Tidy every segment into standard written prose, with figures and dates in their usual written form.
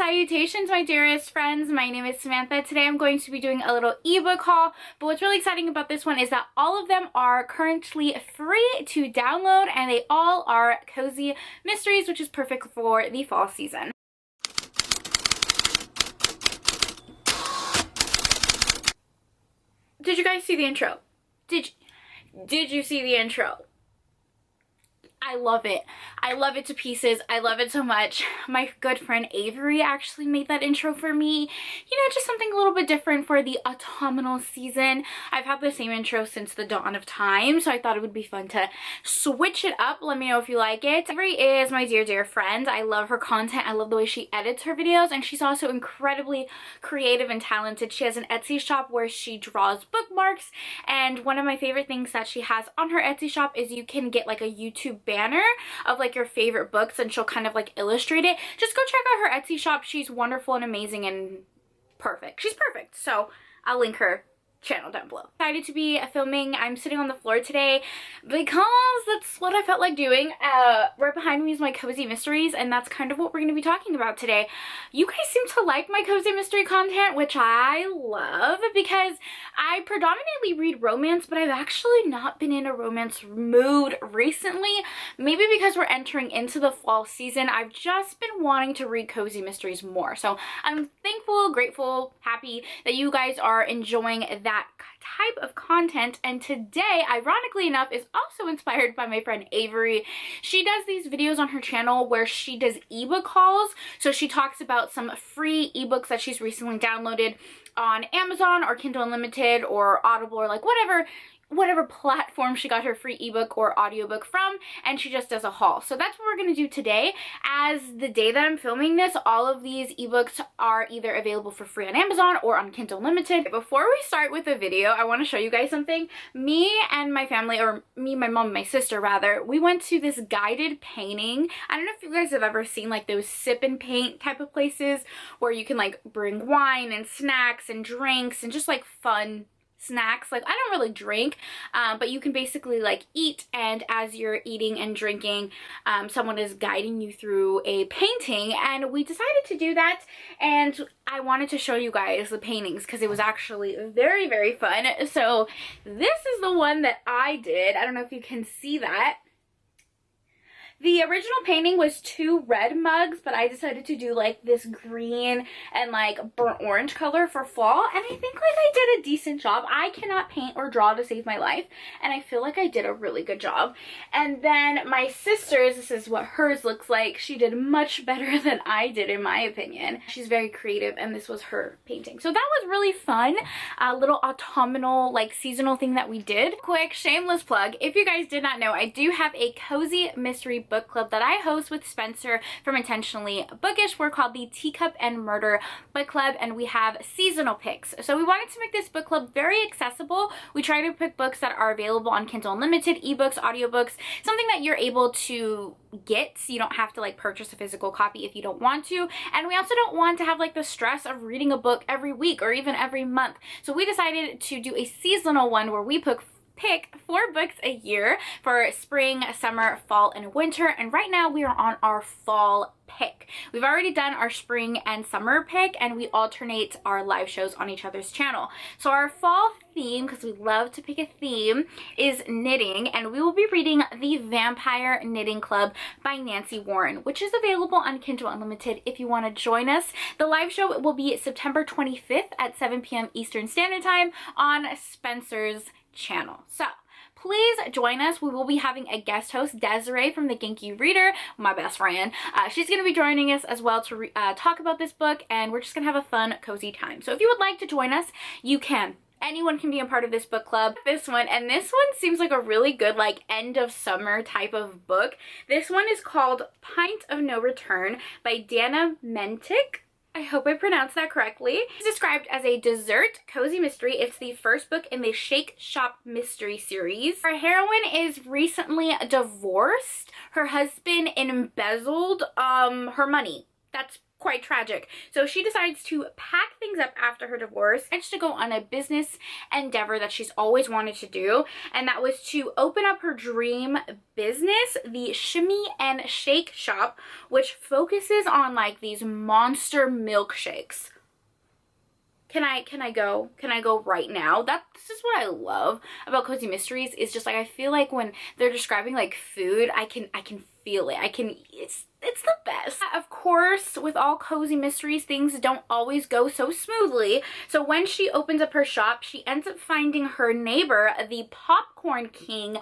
Salutations, my dearest friends. My name is Samantha. Today I'm going to be doing a little ebook haul, but what's really exciting about this one is that all of them are currently free to download, and they all are cozy mysteries, which is perfect for the fall season. Did you guys see the intro? Did you see the intro? I love it. I love it to pieces. I love it so much. My good friend Avery actually made that intro for me. You know, just something a little bit different for the autumnal season. I've had the same intro since the dawn of time, so I thought it would be fun to switch it up. Let me know if you like it. Avery is my dear friend. I love her content. I love the way she edits her videos, and she's also incredibly creative and talented. She has an Etsy shop where she draws bookmarks, and one of my favorite things that she has on her Etsy shop is you can get like a YouTube banner of like your favorite books, and she'll kind of like illustrate it. Just go check out her Etsy shop. She's wonderful and amazing and perfect. She's perfect. So I'll link her channel down below. Excited to be filming. I'm sitting on the floor today because that's what I felt like doing. Right behind me is my cozy mysteries, and that's kind of what we're going to be talking about today. You guys seem to like my cozy mystery content, which I love because I predominantly read romance, but I've actually not been in a romance mood recently. Maybe because we're entering into the fall season, I've just been wanting to read cozy mysteries more. So I'm thankful, grateful, happy that you guys are enjoying that type of content. And today, ironically enough, is also inspired by my friend Avery. She does these videos on her channel where she does ebook hauls. So she talks about some free ebooks that she's recently downloaded on Amazon or Kindle Unlimited or Audible or like whatever platform she got her free ebook or audiobook from, and she just does a haul. So that's what we're going to do today. As the day that I'm filming this, all of these ebooks are either available for free on Amazon or on Kindle Unlimited. Before we start with the video, I want to show you guys something. Me and my family, or me, my mom, and my sister rather, we went to this guided painting. I don't know if you guys have ever seen like those sip and paint type of places where you can like bring wine and snacks and drinks and just like fun snacks. Like, I don't really drink, but you can basically like eat, and as you're eating and drinking, someone is guiding you through a painting. And we decided to do that, and I wanted to show you guys the paintings because it was actually very fun. So this is the one that I did. I don't know if you can see that. The original painting was 2 red mugs, but I decided to do like this green and like burnt orange color for fall, and I think like I did a decent job. I cannot paint or draw to save my life, and I feel like I did a really good job. And then my sister's, this is what hers looks like. She did much better than I did in my opinion. She's very creative, and this was her painting. So that was really fun. A little autumnal like seasonal thing that we did. Quick shameless plug, if you guys did not know, I do have a cozy mystery book club that I host with Spencer from Intentionally Bookish. We're called the Teacup and Murder Book Club, and we have seasonal picks. So we wanted to make this book club very accessible. We try to pick books that are available on Kindle Unlimited, ebooks, audiobooks, something that you're able to get, so you don't have to like purchase a physical copy if you don't want to. And we also don't want to have like the stress of reading a book every week or even every month. So we decided to do a seasonal one where we pick 4 books a year for spring, summer, fall, and winter. And right now we are on our fall pick. We've already done our spring and summer pick, and we alternate our live shows on each other's channel. So our fall theme, because we love to pick a theme, is knitting, and we will be reading The Vampire Knitting Club by Nancy Warren, which is available on Kindle Unlimited if you want to join us. The live show will be September 25th at 7 p.m. Eastern Standard Time on Spencer's channel. So please join us. We will be having a guest host, Desiree from the Genki Reader, my best friend. She's going to be joining us as well to talk about this book, and we're just going to have a fun, cozy time. So if you would like to join us, you can. Anyone can be a part of this book club. This one seems like a really good like end of summer type of book. This one is called Pint of No Return by Dana Mentic. I hope I pronounced that correctly. It's described as a dessert cozy mystery. It's the first book in the Shake Shop mystery series. Our heroine is recently divorced. Her husband embezzled her money. That's quite tragic. So she decides to pack things up after her divorce and to go on a business endeavor that she's always wanted to do, and that was to open up her dream business, the Shimmy and Shake Shop, which focuses on like these monster milkshakes. Can I go right now? This is what I love about Cozy Mysteries, is just like, I feel like when they're describing like food, I can feel it. It's the best. Of course, with all Cozy Mysteries, things don't always go so smoothly. So when she opens up her shop, she ends up finding her neighbor, the Popcorn King,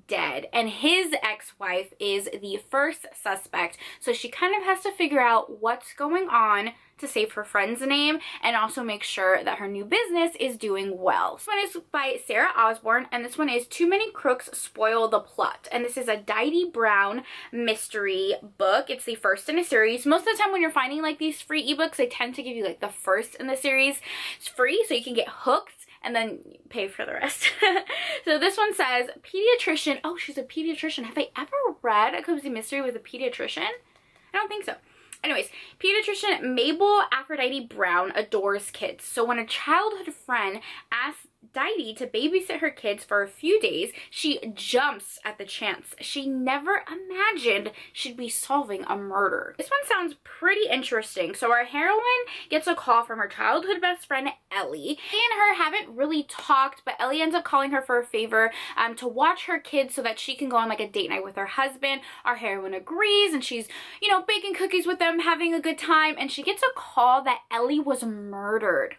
dead. And his ex-wife is the first suspect. So she kind of has to figure out what's going on to save her friend's name and also make sure that her new business is doing well. This one is by Sarah Osborne, and this one is Too Many Crooks Spoil the Plot. And this is a Didi Brown mystery book. It's the first in a series. Most of the time when you're finding like these free ebooks, they tend to give you like the first in the series. It's free, so you can get hooked and then pay for the rest. So this one says, pediatrician. Oh, she's a pediatrician. Have I ever read a Cozy Mystery with a pediatrician? I don't think so. Anyways, pediatrician Mabel Aphrodite Brown adores kids. So when a childhood friend asks Didi to babysit her kids for a few days, she jumps at the chance. She never imagined she'd be solving a murder. This one sounds pretty interesting. So our heroine gets a call from her childhood best friend, Ellie. She and her haven't really talked, but Ellie ends up calling her for a favor to watch her kids so that she can go on like a date night with her husband. Our heroine agrees, and she's, you know, baking cookies with them, having a good time, and she gets a call that Ellie was murdered.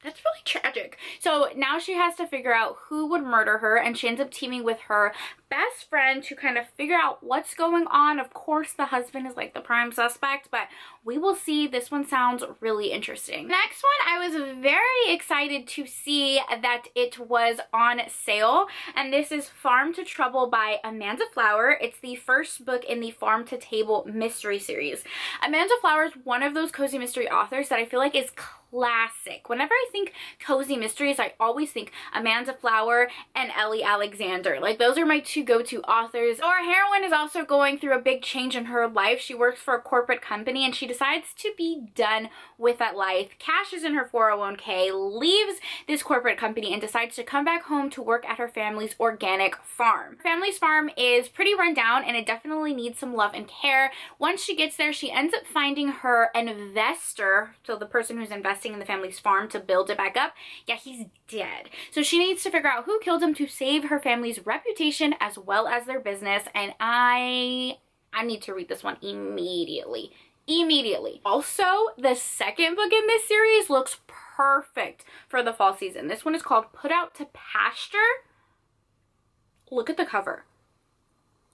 That's really tragic. So now she has to figure out who would murder her, and she ends up teaming with her best friend to kind of figure out what's going on. Of course, the husband is like the prime suspect, but we will see. This one sounds really interesting. Next one, I was very excited to see that it was on sale, and this is Farm to Trouble by Amanda Flower. It's the first book in the Farm to Table mystery series. Amanda Flower is one of those cozy mystery authors that I feel like is classic. Whenever I think cozy mysteries, I always think Amanda Flower and Ellie Alexander. Like, those are my two go-to authors. Our heroine is also going through a big change in her life. She works for a corporate company and she decides to be done with that life, cashes in her 401k, leaves this corporate company, and decides to come back home to work at her family's organic farm. Her family's farm is pretty run down and it definitely needs some love and care. Once she gets there, she ends up finding her investor, so the person who's investing in the family's farm to build it back up. Yeah, he's dead. So she needs to figure out who killed him to save her family's reputation as well as their business, and I need to read this one immediately. Also, the second book in this series looks perfect for the fall season. This one is called Put Out to Pasture. Look at the cover.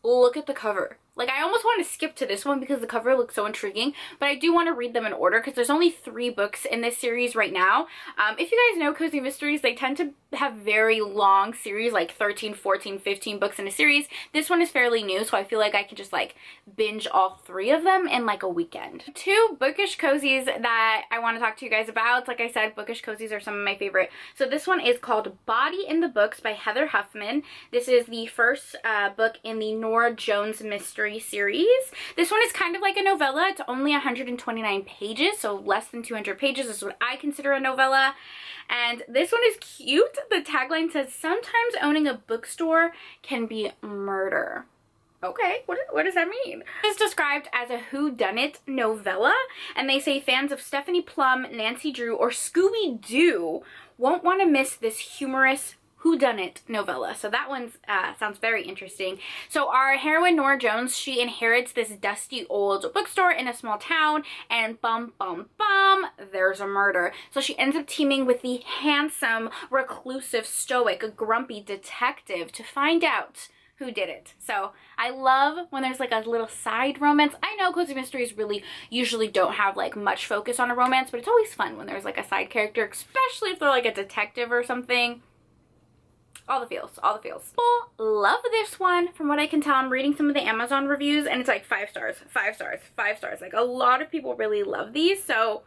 Look at the cover. Like, I almost want to skip to this one because the cover looks so intriguing, but I do want to read them in order because there's only 3 books in this series right now. If you guys know Cozy Mysteries, they tend to have very long series, like 13, 14, 15 books in a series. This one is fairly new, so I feel like I can just like binge all 3 of them in like a weekend. 2 bookish cozies that I want to talk to you guys about. Like I said, bookish cozies are some of my favorite. So this one is called Body in the Books by Heather Huffman. This is the first book in the Nora Jones mystery series. This one is kind of like a novella. It's only 129 pages, so less than 200 pages is what I consider a novella. And this one is cute. The tagline says, "Sometimes owning a bookstore can be murder." Okay, what does that mean? It's described as a whodunit novella, and they say fans of Stephanie Plum, Nancy Drew, or Scooby-Doo won't want to miss this humorous whodunit novella. So that one sounds very interesting. So our heroine, Nora Jones, she inherits this dusty old bookstore in a small town, and bum, bum, bum, there's a murder. So she ends up teaming with the handsome, reclusive, stoic, grumpy detective to find out who did it. So I love when there's like a little side romance. I know cozy mysteries really usually don't have like much focus on a romance, but it's always fun when there's like a side character, especially if they're like a detective or something. All the feels, all the feels. People love this one. From what I can tell, I'm reading some of the Amazon reviews and it's like 5 stars, 5 stars, 5 stars. Like, a lot of people really love these, so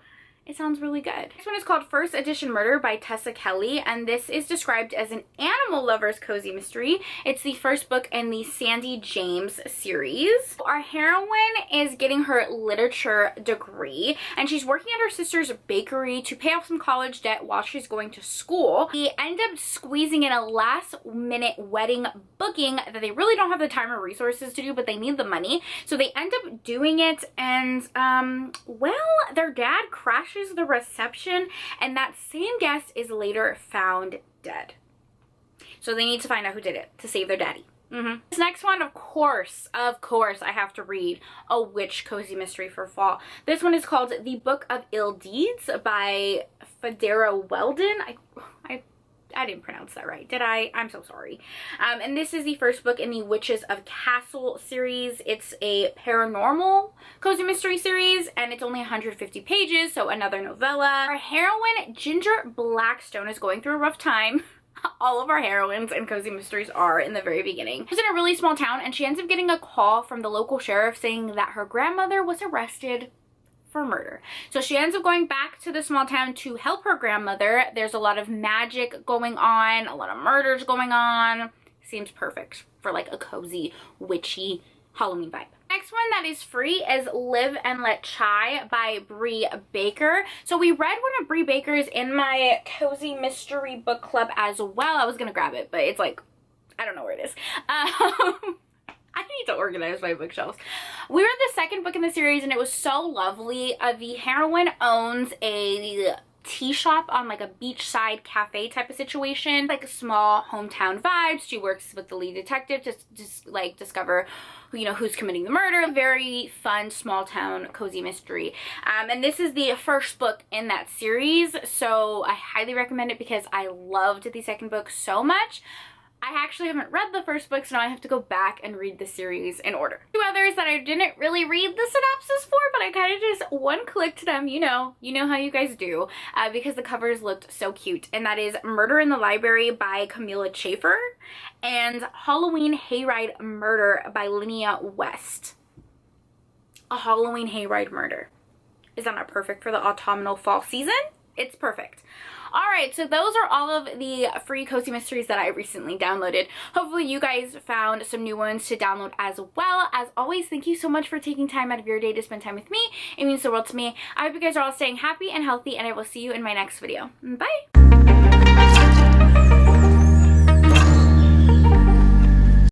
It sounds really good. This one is called First Edition Murder by Tessa Kelly, and this is described as an animal lover's cozy mystery. It's the first book in the Sandy James series. Our heroine is getting her literature degree, and she's working at her sister's bakery to pay off some college debt while she's going to school. They end up squeezing in a last-minute wedding booking that they really don't have the time or resources to do, but they need the money. So they end up doing it, and, well, their dad crashes the reception, and that same guest is later found dead. So they need to find out who did it to save their daddy. This next one, of course, I have to read a witch cozy mystery for fall. This one is called The Book of Ill Deeds by Federa Weldon. I didn't pronounce that right, did I? I'm so sorry. And this is the first book in the Witches of Castle series. It's a paranormal cozy mystery series, and it's only 150 pages, so another novella. Our heroine, Ginger Blackstone, is going through a rough time. All of our heroines and cozy mysteries are in the very beginning. She's in a really small town, and she ends up getting a call from the local sheriff saying that her grandmother was arrested for murder. So she ends up going back to the small town to help her grandmother. There's a lot of magic going on, a lot of murders going on. Seems perfect for like a cozy, witchy Halloween vibe. Next one that is free is Live and Let Chai by Bree Baker. So we read one of Bree Baker's in my cozy mystery book club as well. I was gonna grab it, but it's like, I don't know where it is. I need to organize my bookshelves. We read the second book in the series, and it was so lovely. The heroine owns a tea shop on like a beachside cafe type of situation, like a small hometown vibes. She works with the lead detective to just like discover, you know, who's committing the murder. Very fun small town cozy mystery. And this is the first book in that series, so I highly recommend it because I loved the second book so much. I actually haven't read the first book, so now I have to go back and read the series in order. Two others that I didn't really read the synopsis for, but I kind of just one-clicked them, you know how you guys do, because the covers looked so cute. And that is Murder in the Library by Camilla Chafer and Halloween Hayride Murder by Linnea West. A Halloween Hayride murder. Is that not perfect for the autumnal fall season? It's perfect. Alright, so those are all of the free cozy mysteries that I recently downloaded. Hopefully you guys found some new ones to download as well. As always, thank you so much for taking time out of your day to spend time with me. It means the world to me. I hope you guys are all staying happy and healthy, and I will see you in my next video. Bye!